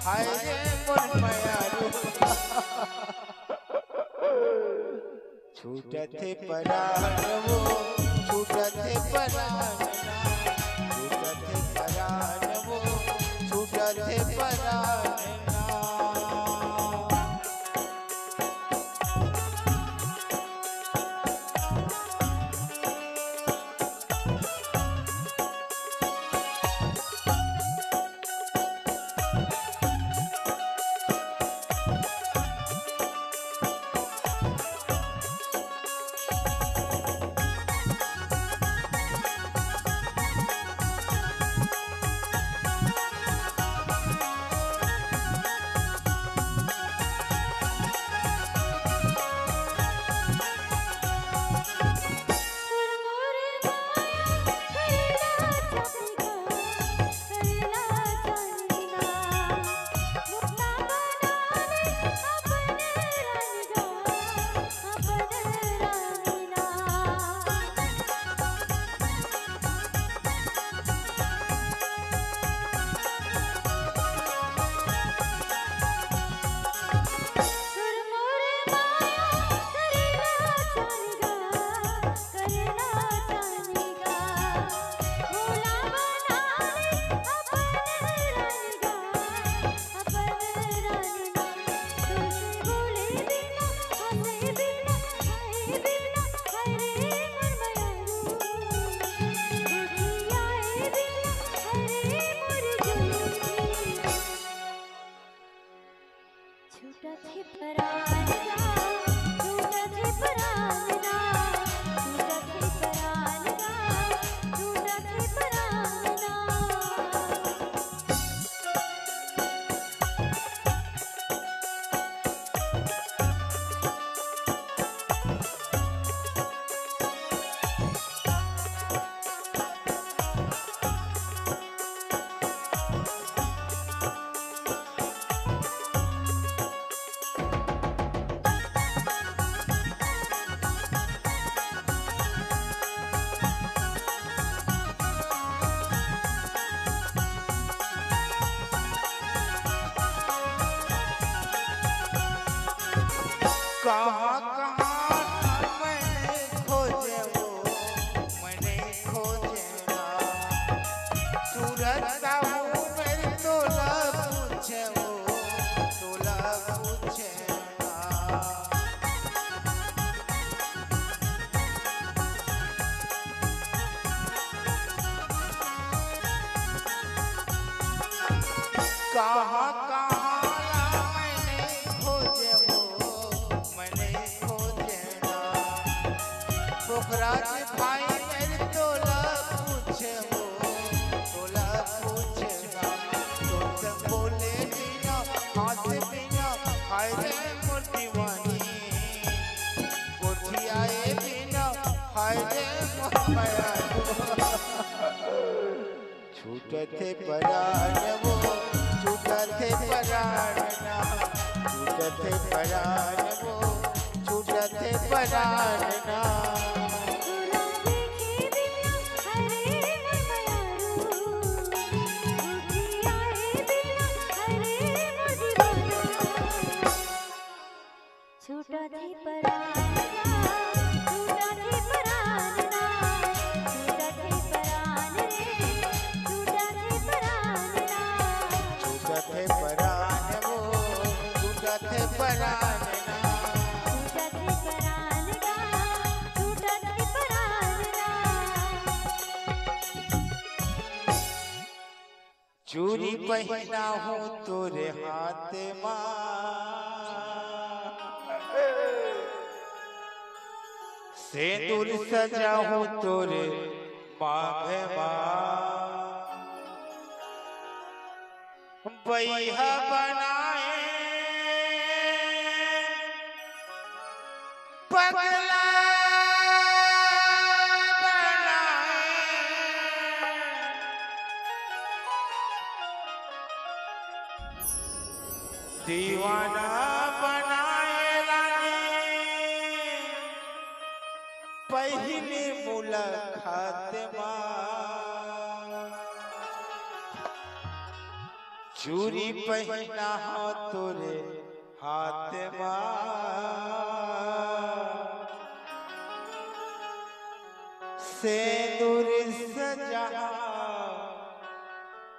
हाय रे मोर मायारू छूटते परान वो छूटते परान छूटते परान वो छूटते परान कहाँ कहाँ मैंने खोजे वो मैंने खोजे ना सूरत सा हूँ मेरी तोला पूछे वो तोला पूछे ना कहाँ कहाँ मैंने खोजे वो पोखराज भाई मेरे तोला पूछे वो तोला पूछे ना तुमसे बोले बिना हाथ बिना हाय रे मोर दीवानी कोठी आए बिना हाय रे मोर मायारू छूटते परान वो छूटते परान ना छूटते परान वो छूटते परान ना छूटते परान छूटते परान छूटते परान छूटते परान छूटते परान वो छूटते परान छूटते परान छूटते परान चूड़ी पहना हूँ तोरे हाथ माँ सिंदूर सजा हूँ तोरे मांग माँ बैहा बनाए पगला दीवाना बनाए रानी पहली मुलाकात माँ चूड़ी पहना हो तोरे हाथ सिंदूर सजा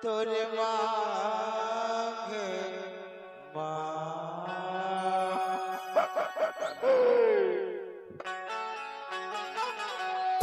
तोरे माँ